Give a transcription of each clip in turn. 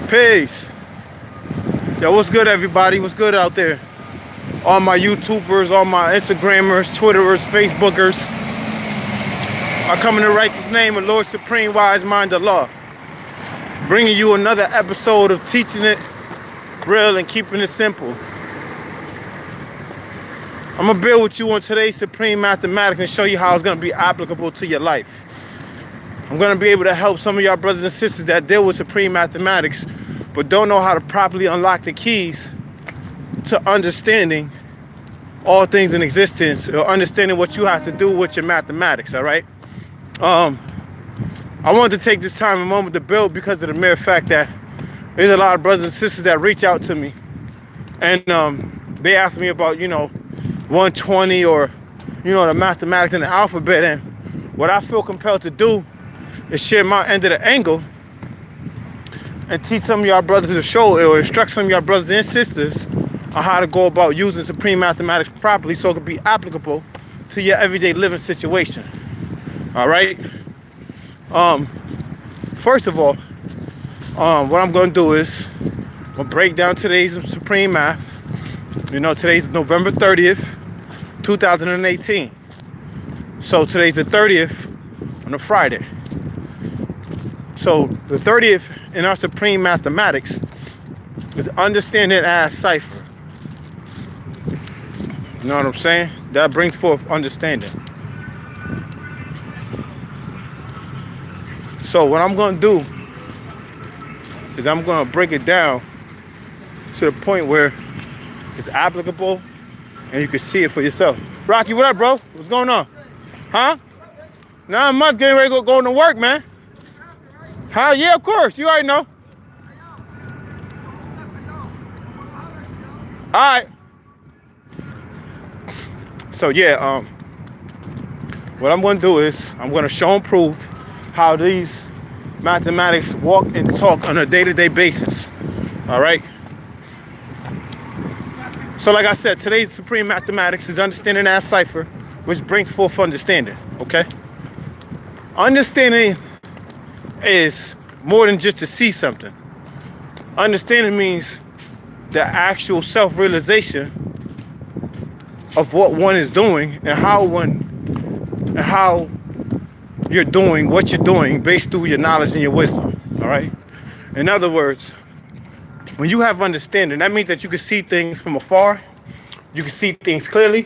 Peace. Yo, what's good, everybody? What's good out there? All my YouTubers, all my Instagrammers, Twitterers, Facebookers. I come in the righteous name of Lord Supreme Wise Mind Allah. Bringing you another episode of teaching it real and keeping it simple. I'm going to build with you on today's Supreme Mathematics and show you how it's going to be applicable to your life. I'm going to be able to help some of y'all brothers and sisters that deal with Supreme Mathematics but don't know how to properly unlock the keys to understanding all things in existence, or understanding what you have to do with your mathematics, all right? I wanted to take this time and moment to build because of the mere fact that there's a lot of brothers and sisters that reach out to me and they ask me about, 120 or, the mathematics and the alphabet, and what I feel compelled to do is share my end of the angle and teach some of y'all brothers to show or instruct some of y'all brothers and sisters on how to go about using Supreme Mathematics properly so it can be applicable to your everyday living situation. All right? First of all, what I'm going to do is I'm going to break down today's Supreme Math. Today's November 30th, 2018. So today's the 30th on a Friday. So the 30th in our Supreme Mathematics is Umderstanding Add CIPHER. You know what I'm saying? That brings forth understanding. So what I'm going to do is I'm going to break it down to the point where it's applicable and you can see it for yourself. Rocky, what up, bro? What's going on? Huh? Not much. Getting ready to go to work, man. Huh? Yeah, of course. You already know. All right. So yeah, what I'm going to do is I'm going to show and prove how these mathematics walk and talk on a day-to-day basis. All right. So like I said, today's Supreme Mathematics is Umderstanding Add CIPHER, which brings forth understanding. Okay. Understanding is more than just to see something. Understanding means the actual self-realization of what one is doing and how you're doing what you're doing based through your knowledge and your wisdom. All right. In other words, when you have understanding, that means that you can see things from afar, you can see things clearly,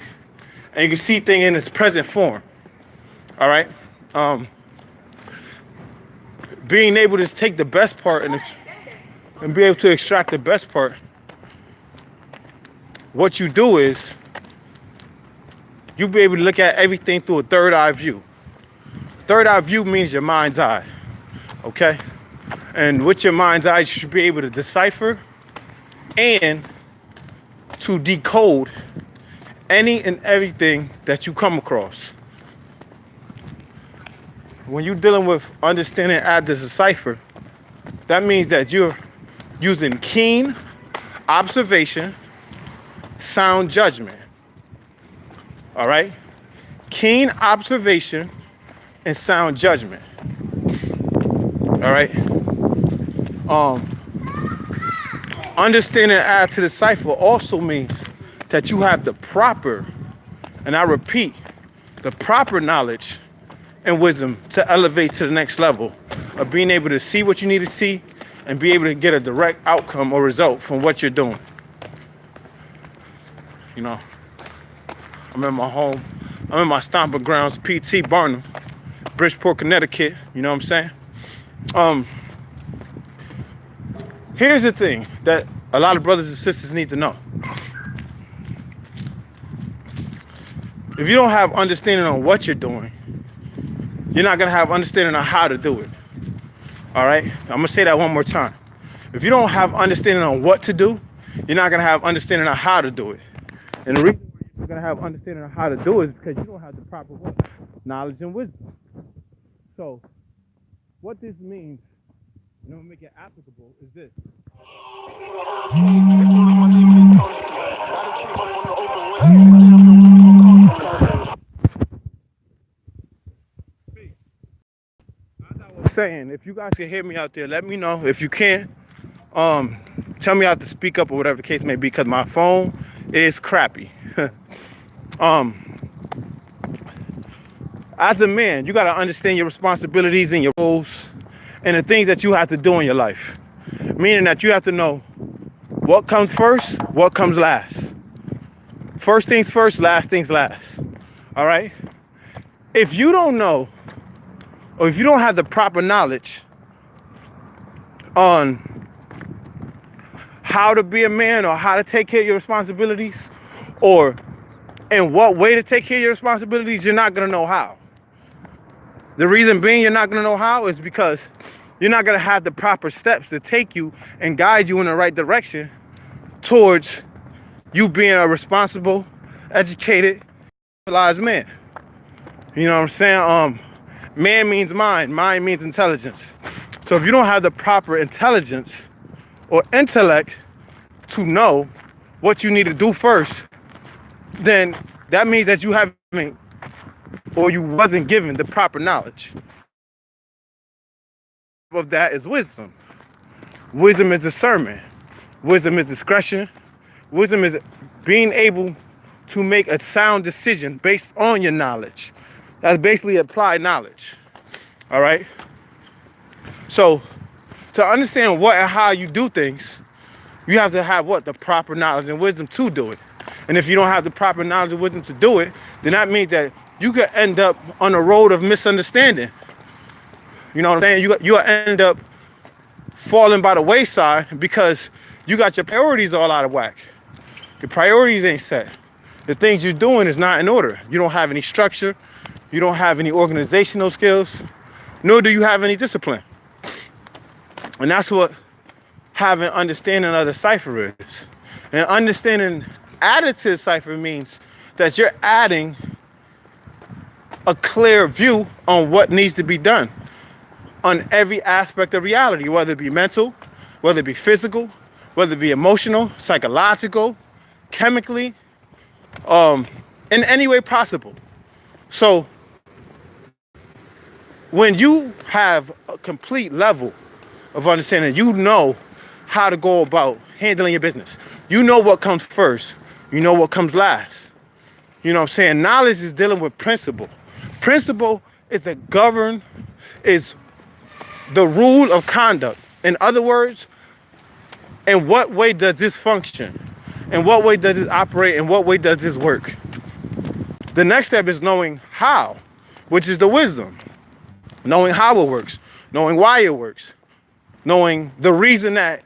and you can see things in its present form. All right. Being able to take the best part and be able to extract the best part, what you do is you'll be able to look at everything through a third eye view. Third eye view means your mind's eye, okay? And with your mind's eye, you should be able to decipher and to decode any and everything that you come across. When you're dealing with understanding add the cipher, that means that you're using keen observation, sound judgment. All right? Keen observation and sound judgment. All right? Understanding add to the cipher also means that you have the proper, and I repeat, the proper knowledge and wisdom to elevate to the next level of being able to see what you need to see and be able to get a direct outcome or result from what you're doing. I'm in my home. I'm in my stomping grounds, PT Barnum, Bridgeport, Connecticut. You know what I'm saying? Here's the thing that a lot of brothers and sisters need to know. If you don't have understanding on what you're doing, you're not going to have understanding on how to do it. All right? I'm going to say that one more time. If you don't have understanding on what to do, you're not going to have understanding on how to do it. And the reason why you're going to have understanding on how to do it is because you don't have the proper what? Knowledge and wisdom. So, what this means, make it applicable, is this. Saying, if you guys can hear me out there, let me know. If you can, Tell me I have to speak up or whatever the case may be, because my phone is crappy. As a man, you got to understand your responsibilities and your roles and the things that you have to do in your life. Meaning that you have to know what comes first, what comes last. First things first, last things last. All right? If you don't know, or if you don't have the proper knowledge on how to be a man or how to take care of your responsibilities, or in what way to take care of your responsibilities, you're not going to know how. The reason being you're not going to know how is because you're not going to have the proper steps to take you and guide you in the right direction towards you being a responsible, educated, civilized man. You know what I'm saying? Man means mind. Mind means intelligence. So if you don't have the proper intelligence or intellect to know what you need to do first, then that means that you haven't, or you wasn't given the proper knowledge. Of that is wisdom. Wisdom is discernment. Wisdom is discretion. Wisdom is being able to make a sound decision based on your knowledge. That's basically applied knowledge. All right? So, to understand what and how you do things, you have to have what? The proper knowledge and wisdom to do it. And if you don't have the proper knowledge and wisdom to do it, then that means that you could end up on a road of misunderstanding. You know what I'm saying? You'll end up falling by the wayside because you got your priorities all out of whack. Your priorities ain't set. The things you're doing is not in order. You don't have any structure. You don't have any organizational skills, nor do you have any discipline. And that's what having understanding of the cipher is. And understanding added to the cipher means that you're adding a clear view on what needs to be done on every aspect of reality, whether it be mental, whether it be physical, whether it be emotional, psychological, chemically, in any way possible. So when you have a complete level of understanding, you know how to go about handling your business. You know what comes first. You know what comes last. You know what I'm saying? Knowledge is dealing with principle. Principle is the rule of conduct. In other words, in what way does this function? In what way does it operate? In what way does this work? The next step is knowing how, which is the wisdom. Knowing how it works, knowing why it works, knowing the reason that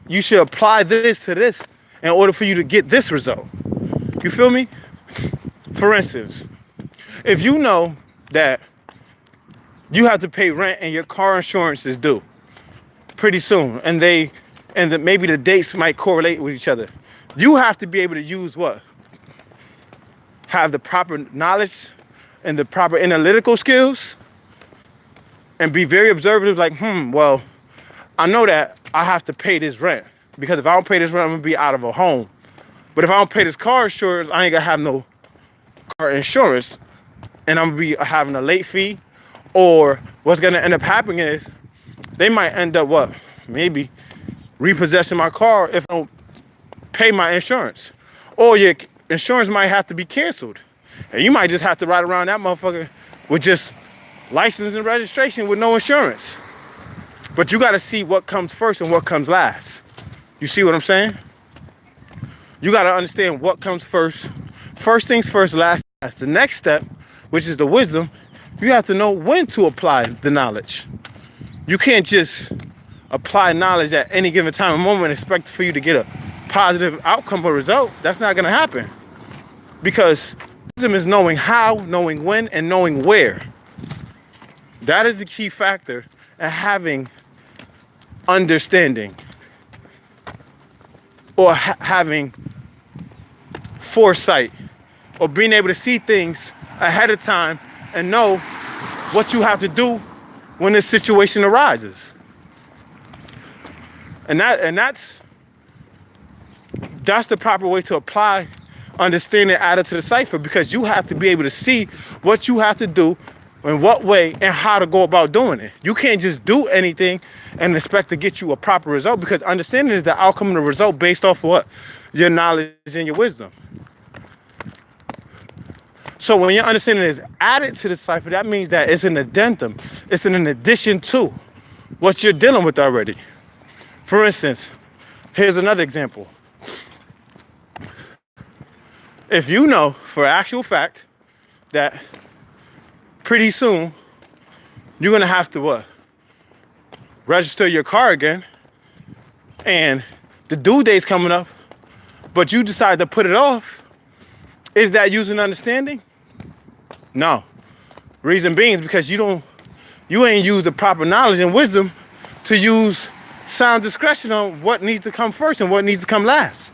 you should apply this to this in order for you to get this result. You feel me? For instance, if you know that you have to pay rent and your car insurance is due pretty soon, and maybe the dates might correlate with each other, you have to be able to use what? Have the proper knowledge and the proper analytical skills and be very observative, like, well, I know that I have to pay this rent, because if I don't pay this rent, I'm gonna be out of a home. But if I don't pay this car insurance, I ain't gonna have no car insurance, and I'm gonna be having a late fee. Or what's gonna end up happening is they might end up what? Maybe repossessing my car if I don't pay my insurance. Or your insurance might have to be canceled, and you might just have to ride around that motherfucker with just license and registration with no insurance. But you got to see what comes first and what comes last. You see what I'm saying? You got to understand what comes first. First things first, last. That's the next step, which is the wisdom. You have to know when to apply the knowledge. You can't just apply knowledge at any given time and moment and expect for you to get a positive outcome or result. That's not going to happen. Because wisdom is knowing how, knowing when, and knowing where. That is the key factor in having understanding, or having foresight, or being able to see things ahead of time and know what you have to do when this situation arises. And that's the proper way to apply understanding added to the cipher, because you have to be able to see what you have to do in what way and how to go about doing it. You can't just do anything and expect to get you a proper result, because understanding is the outcome of the result based off of what? Your knowledge and your wisdom. So when your understanding is added to the cipher, that means that it's an addendum. It's an addition to what you're dealing with already. For instance, here's another example. If you know for actual fact that pretty soon you're gonna have to what? Register your car again, and the due date's coming up, but you decide to put it off, is that using understanding? No. Reason being is because you ain't used the proper knowledge and wisdom to use sound discretion on what needs to come first and what needs to come last.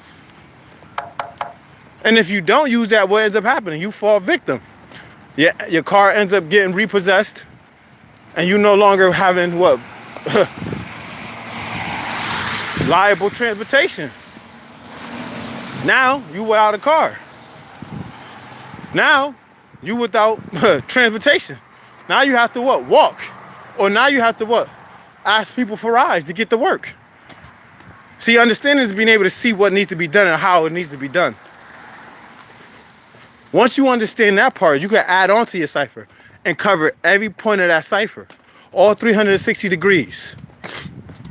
And if you don't use that, what ends up happening? You fall victim. Yeah, your car ends up getting repossessed, and you no longer having what? Liable transportation. Now you without a car. Now you without transportation. Now you have to what? Walk. Or now you have to what? Ask people for rides to get to work. See, understanding is being able to see what needs to be done and how it needs to be done. Once you understand that part, you can add on to your cipher and cover every point of that cipher, all 360 degrees,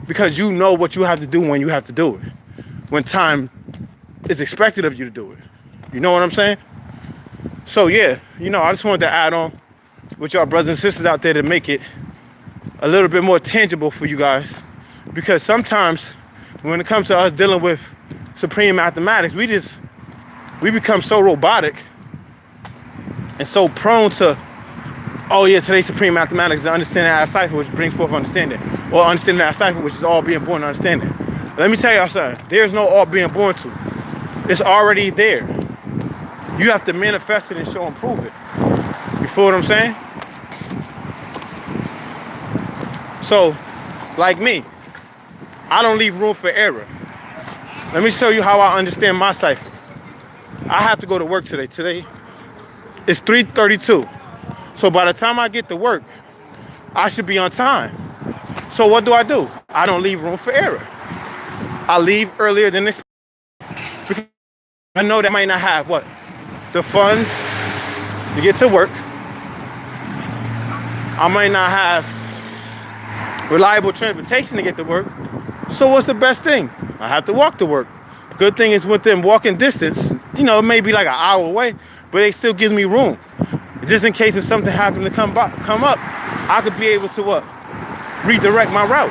because you know what you have to do when you have to do it, when time is expected of you to do it. You know what I'm saying? So yeah, I just wanted to add on with y'all brothers and sisters out there to make it a little bit more tangible for you guys, because sometimes when it comes to us dealing with supreme mathematics, we become so robotic and so prone to, oh yeah, today's supreme mathematics is understanding add cipher, which brings forth understanding, or understanding add cipher, which is all being born understanding. Let me tell y'all something. There's no all being born to. It's already there. You have to manifest it and show and prove it. You feel what I'm saying? So, like me, I don't leave room for error. Let me show you how I understand my cipher. I have to go to work today. Today is 3:32. So by the time I get to work, I should be on time. So what do? I don't leave room for error. I leave earlier than this, because I know that I might not have what? The funds to get to work. I might not have reliable transportation to get to work. So what's the best thing? I have to walk to work. Good thing is within walking distance, it may be like an hour away, but it still gives me room. Just in case if something happened to come up, I could be able to what? Redirect my route.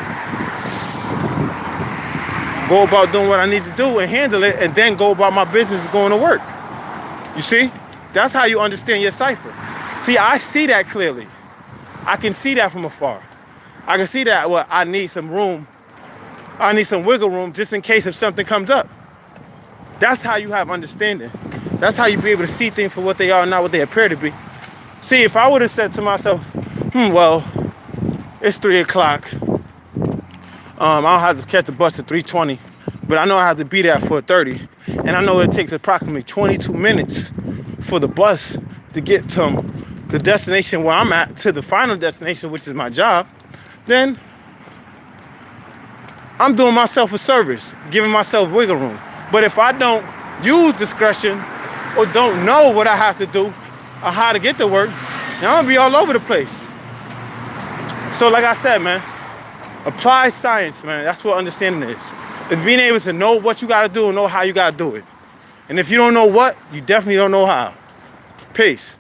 Go about doing what I need to do and handle it, and then go about my business going to work. You see? That's how you understand your cipher. See, I see that clearly. I can see that from afar. I can see that, well, I need some room. I need some wiggle room just in case if something comes up. That's how you have understanding. That's how you be able to see things for what they are, not what they appear to be. See, if I would have said to myself, well, it's 3 o'clock. I'll have to catch the bus at 3:20, but I know I have to be there at 4:30. And I know it takes approximately 22 minutes for the bus to get to the destination where I'm at, to the final destination, which is my job. Then I'm doing myself a service, giving myself wiggle room. But if I don't use discretion or don't know what I have to do or how to get to work, then I'm gonna be all over the place. So like I said, man, apply science, man. That's what understanding is. It's being able to know what you gotta do and know how you gotta do it. And if you don't know what, you definitely don't know how. Peace.